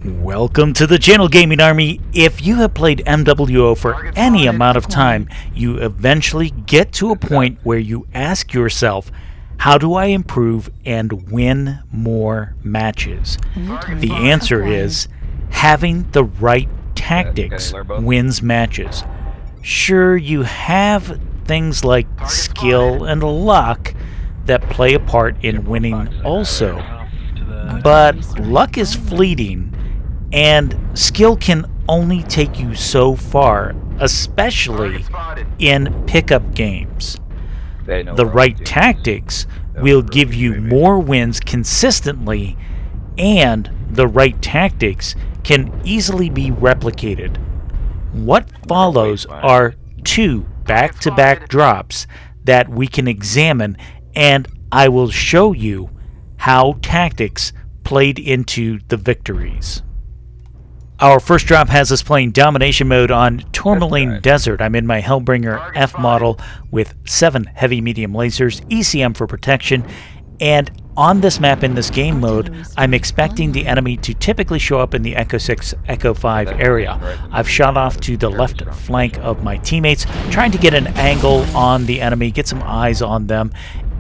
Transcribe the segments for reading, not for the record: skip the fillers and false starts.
Welcome to the channel, Gaming Army. If you have played MWO for any amount of time, you eventually get to a point where you ask yourself, how do I improve and win more matches? The answer is having the right tactics wins matches. Sure, you have things like skill and luck that play a part in winning also, but luck is fleeting. And skill can only take you so far, especially in pickup games. The right tactics will give you more wins consistently, and the right tactics can easily be replicated. What follows are two back-to-back drops that we can examine, and I will show you how tactics played into the victories. Our first drop has us playing Domination Mode on Tourmaline Desert. I'm in my Hellbringer F model with 7 heavy medium lasers, ECM for protection, and on this map in this game mode, I'm expecting the enemy to typically show up in the Echo 6, Echo 5 area. I've shot off to the left flank of my teammates, trying to get an angle on the enemy, get some eyes on them,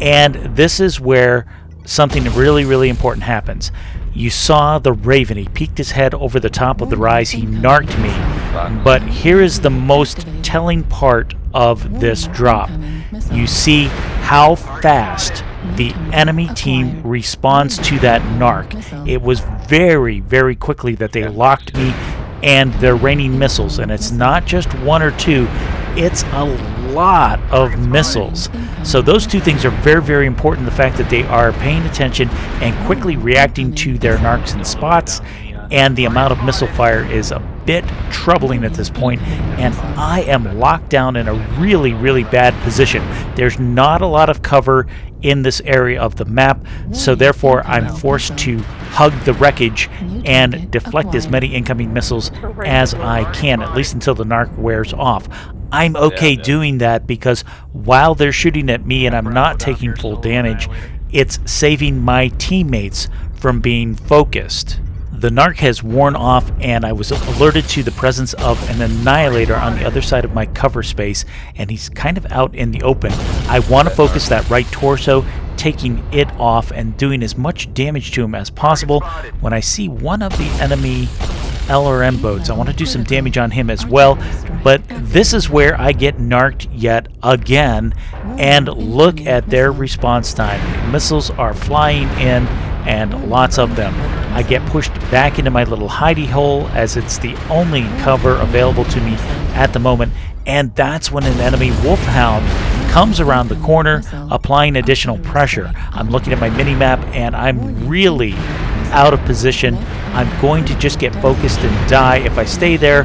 and this is where something really important happens. You saw the Raven. He peeked his head over the top of the rise. He narked me. But here is the most telling part of this drop. You see how fast the enemy team responds to that narc. It was very quickly that they locked me, and they're raining missiles. And it's not just one or two. It's a lot of missiles. So those two things are very important. The fact that they are paying attention and quickly reacting to their narcs and spots, and the amount of missile fire is a bit troubling at this point, and I am locked down in a really bad position. There's not a lot of cover in this area of the map, so therefore I'm forced to hug the wreckage and deflect as many incoming missiles as I can, at least until the narc wears off. I'm okay doing that because while they're shooting at me and I'm not taking full damage, it's saving my teammates from being focused. The narc has worn off, and I was alerted to the presence of an annihilator on the other side of my cover space, and he's kind of out in the open. I want to focus that right torso, taking it off and doing as much damage to him as possible. When I see one of the enemy LRM boats, I want to do some damage on him as well, but this is where I get narked yet again, and look at their response time. Missiles are flying in, and lots of them. I get pushed back into my little hidey hole as it's the only cover available to me at the moment, and that's when an enemy wolfhound comes around the corner, applying additional pressure. I'm looking at my mini-map, and I'm really out of position. I'm going to just get focused and die if I stay there,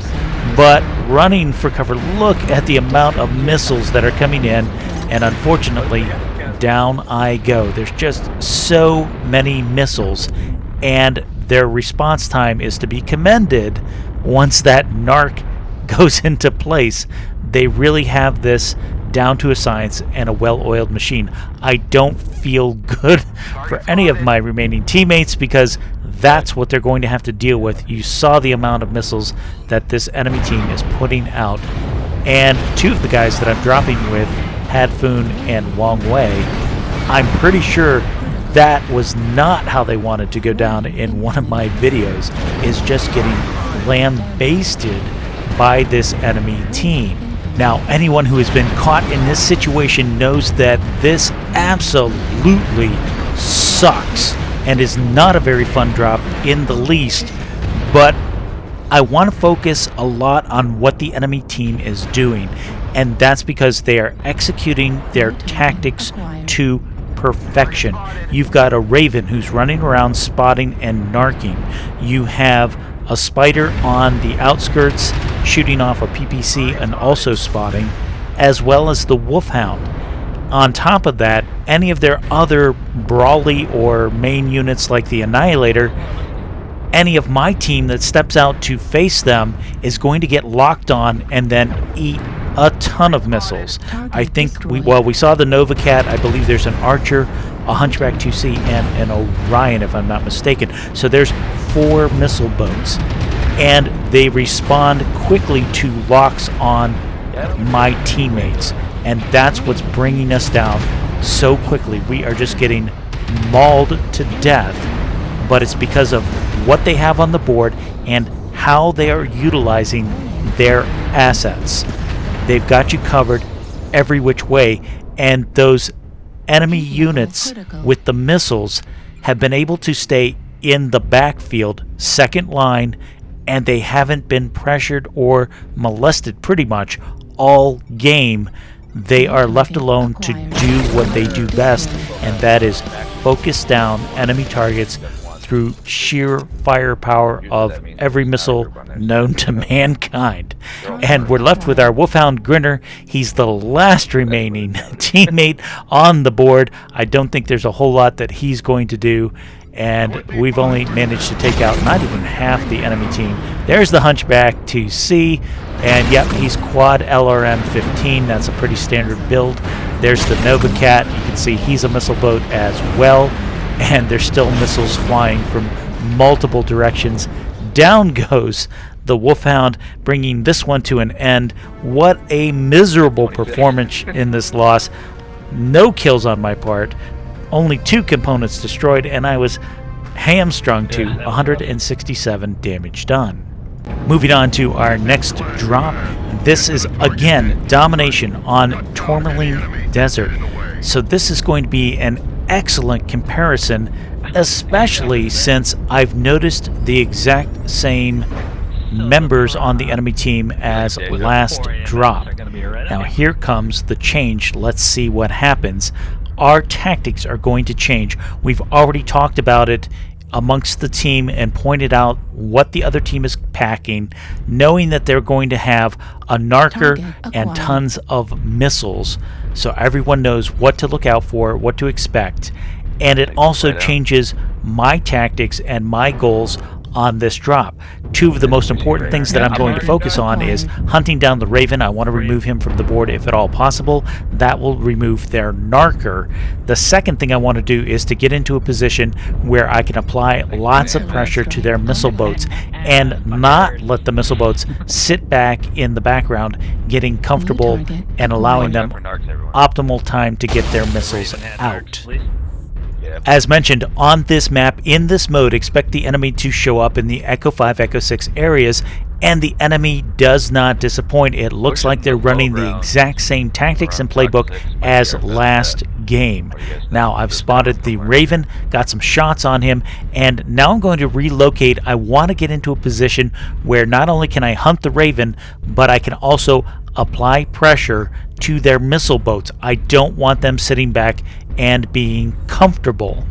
but running for cover. Look at the amount of missiles that are coming in, and unfortunately, down I go. There's just so many missiles, and their response time is to be commended once that narc goes into place. They really have this down to a science and a well-oiled machine. I don't feel good for any of my remaining teammates because that's what they're going to have to deal with. You saw the amount of missiles that this enemy team is putting out, and two of the guys that I'm dropping with, Hadfoon and Wong Wei, I'm pretty sure that was not how they wanted to go down in one of my videos, is just getting lambasted by this enemy team. Now, anyone who has been caught in this situation knows that this absolutely sucks and is not a very fun drop in the least, but I want to focus a lot on what the enemy team is doing, and that's because they are executing their tactics to perfection. You've got a Raven who's running around spotting and narking. You have a Spider on the outskirts shooting off a PPC and also spotting, as well as the Wolfhound. On top of that, any of their other brawly or main units like the Annihilator, any of my team that steps out to face them is going to get locked on and then eat a ton of missiles. I think we saw the Nova Cat. I believe there's an Archer a Hunchback 2C, and an Orion, if I'm not mistaken. So there's 4 missile boats, and they respond quickly to locks on my teammates, and that's what's bringing us down so quickly. We are just getting mauled to death, but it's because of what they have on the board and how they are utilizing their assets. They've got you covered every which way, and those enemy units with the missiles have been able to stay in the backfield, second line, and they haven't been pressured or molested pretty much all game. They are left alone to do what they do best, and that is focus down enemy targets through sheer firepower of every missile known to mankind. And we're left with our Wolfhound Grinner. He's the last remaining teammate on the board. I don't think there's a whole lot that he's going to do, and we've only managed to take out not even half the enemy team. There's the Hunchback 2C, and yep, he's quad LRM 15. That's a pretty standard build. There's the Nova Cat. You can see he's a missile boat as well, and there's still missiles flying from multiple directions. Down goes the Wolfhound, bringing this one to an end. What a miserable performance in this loss. No kills on my part. Only 2 components destroyed, and I was hamstrung to 167 damage done. Moving on to our next drop. This is, again, domination on Tourmaline Desert. So this is going to be an excellent comparison, especially since I've noticed the exact same members on the enemy team as last drop. Now here comes the change. Let's see what happens. Our tactics are going to change. We've already talked about it amongst the team and pointed out what the other team is packing, knowing that they're going to have a narker and tons of missiles, so everyone knows what to look out for, what to expect. And it also changes my tactics and my goals on this drop. 2 of the most important things that I'm going to focus on is hunting down the Raven. I want to remove him from the board if at all possible. That will remove their narker. The second thing I want to do is to get into a position where I can apply lots of pressure to their missile boats and not let the missile boats sit back in the background, getting comfortable and allowing them optimal time to get their missiles out. As mentioned, on this map, in this mode, expect the enemy to show up in the Echo 5, Echo 6 areas, and the enemy does not disappoint. It looks like they're running the exact same tactics and playbook as last game. Now, I've spotted the Raven, got some shots on him, and now I'm going to relocate. I want to get into a position where not only can I hunt the Raven, but I can also apply pressure to their missile boats. I don't want them sitting back and being comfortable.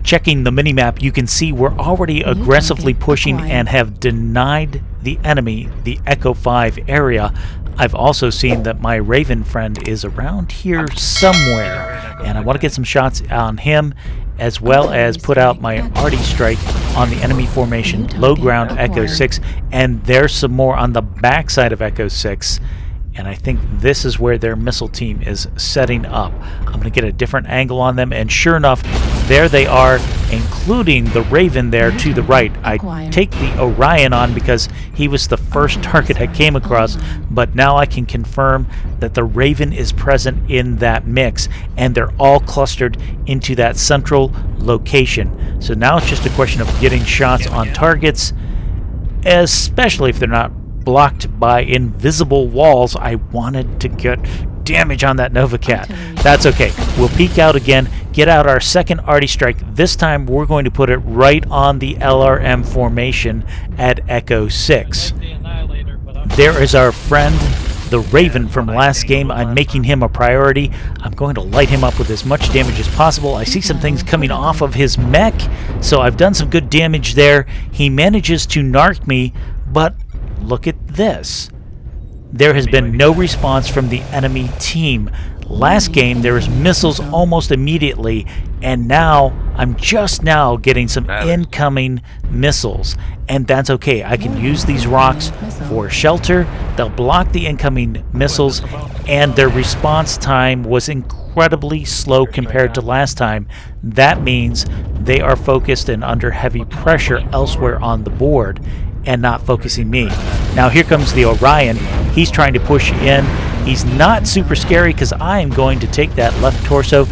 Checking the minimap, you can see we're already aggressively pushing and have denied the enemy the Echo 5 area. I've also seen that my Raven friend is around here somewhere, and I want to get some shots on him, as well as put out my arty strike on the enemy formation, low ground Echo 6, and there's some more on the backside of Echo 6. And I think this is where their missile team is setting up. I'm going to get a different angle on them, and sure enough, there they are, including the Raven there to the right. I take the Orion on because he was the first target I came across, but now I can confirm that the Raven is present in that mix, and they're all clustered into that central location. So now it's just a question of getting shots on targets, especially if they're not blocked by invisible walls. I wanted to get damage on that Nova Cat. That's okay. We'll peek out again, get out our second arty strike. This time we're going to put it right on the LRM formation at Echo 6. There is our friend, the Raven from last game. I'm making him a priority. I'm going to light him up with as much damage as possible. I see some things coming off of his mech, so I've done some good damage there. He manages to narc me, but look at this. There has been no response from the enemy team. Last game there was missiles almost immediately, and now I'm just now getting some incoming missiles, and that's okay. I can use these rocks for shelter. They'll block the incoming missiles, and their response time was incredible. incredibly slow compared to last time. That means they are focused and under heavy pressure elsewhere on the board and not focusing me. Now here comes the Orion. He's trying to push in. He's not super scary because I am going to take that left torso.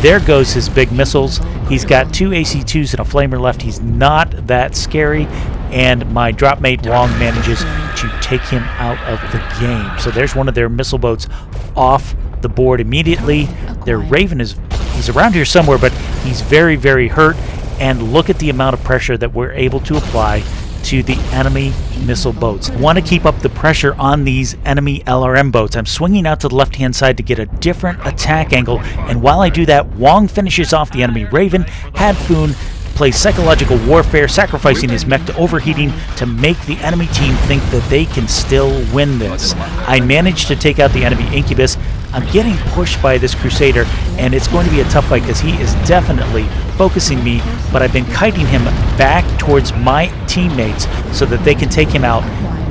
There goes his big missiles. He's got 2 AC-2s and a flamer left. He's not that scary. And my drop mate Wong manages to take him out of the game. So there's one of their missile boats off the board immediately. Their Raven he's around here somewhere, but he's very, very hurt. And look at the amount of pressure that we're able to apply to the enemy missile boats. I want to keep up the pressure on these enemy LRM boats. I'm swinging out to the left-hand side to get a different attack angle, and while I do that, Wong finishes off the enemy Raven. Hadfoon plays psychological warfare, sacrificing his mech to overheating to make the enemy team think that they can still win this. I managed to take out the enemy Incubus. I'm getting pushed by this Crusader, and it's going to be a tough fight because he is definitely focusing me, but I've been kiting him back towards my teammates so that they can take him out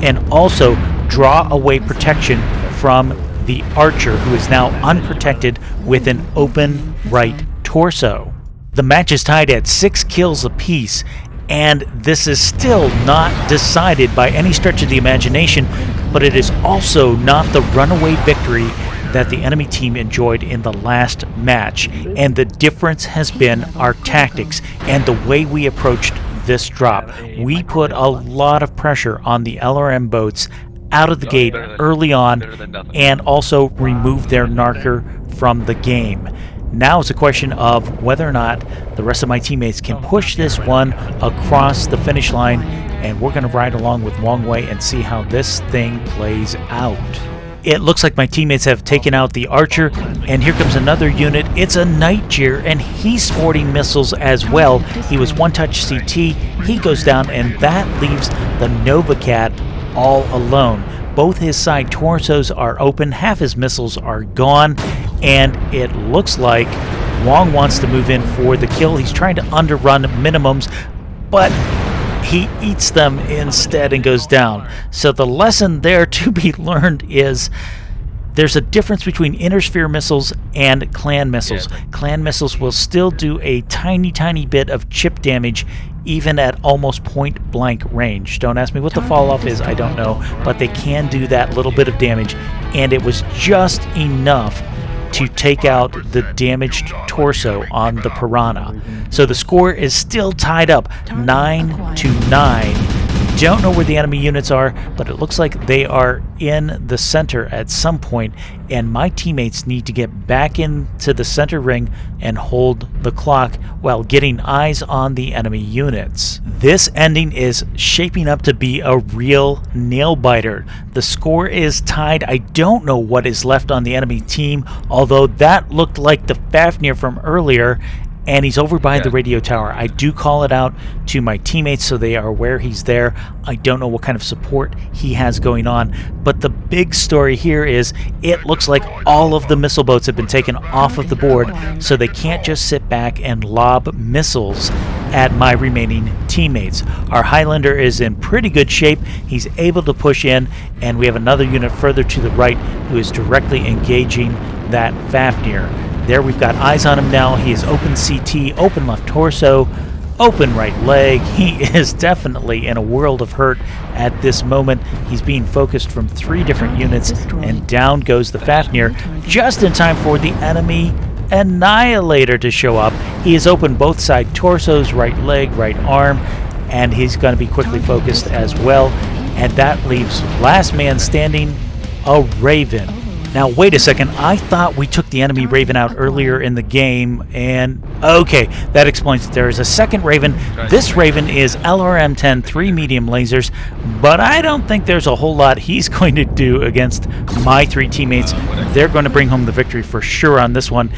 and also draw away protection from the Archer, who is now unprotected with an open right torso. The match is tied at 6 kills apiece, and this is still not decided by any stretch of the imagination, but it is also not the runaway victory that the enemy team enjoyed in the last match, and the difference has been our tactics and the way we approached this drop. We put a lot of pressure on the LRM boats out of the gate early on and also removed their narker from the game. Now it's a question of whether or not the rest of my teammates can push this one across the finish line, and we're going to ride along with Wong Wei and see how this thing plays out. It looks like my teammates have taken out the Archer, and here comes another unit. It's a Nightjar, and he's sporting missiles as well. He was one-touch CT. He goes down, and that leaves the Nova Cat all alone. Both his side torsos are open, half his missiles are gone, and it looks like Wong wants to move in for the kill. He's trying to underrun minimums, but he eats them instead and goes down. So the lesson there to be learned is there's a difference between inner sphere missiles and clan missiles. Clan missiles will still do a tiny, tiny bit of chip damage even at almost point blank range. Don't ask me what the fall off is, I don't know, but they can do that little bit of damage, and it was just enough to take out the damaged torso on the Piranha. So the score is still tied up 9-9. Don't know where the enemy units are, but it looks like they are in the center at some point, and my teammates need to get back into the center ring and hold the clock while getting eyes on the enemy units. This ending is shaping up to be a real nail-biter. The score is tied. I don't know what is left on the enemy team, although that looked like the Fafnir from earlier, and he's over by the radio tower. I do call it out to my teammates so they are aware he's there. I don't know what kind of support he has going on, but the big story here is it looks like all of the missile boats have been taken off of the board, so they can't just sit back and lob missiles at my remaining teammates. Our Highlander is in pretty good shape. He's able to push in, and we have another unit further to the right who is directly engaging that Fafnir. There we've got eyes on him now. He is open CT, open left torso, open right leg. He is definitely in a world of hurt at this moment. He's being focused from 3 different units, and down goes the Fafnir just in time for the enemy Annihilator to show up. He is open both side torsos, right leg, right arm, and he's going to be quickly focused as well. And that leaves last man standing, a Raven. Now, wait a second. I thought we took the enemy Raven out earlier in the game, and okay, that explains it. There is a second Raven. This Raven is LRM-10, 3 medium lasers, but I don't think there's a whole lot he's going to do against my 3 teammates. They're going to bring home the victory for sure on this one.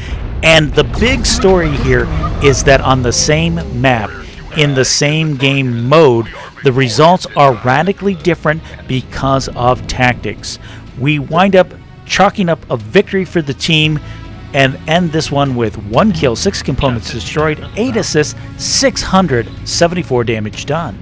And the big story here is that on the same map, in the same game mode, the results are radically different because of tactics. We wind up chalking up a victory for the team and end this one with 1 kill, 6 components destroyed, 8 assists, 674 damage done.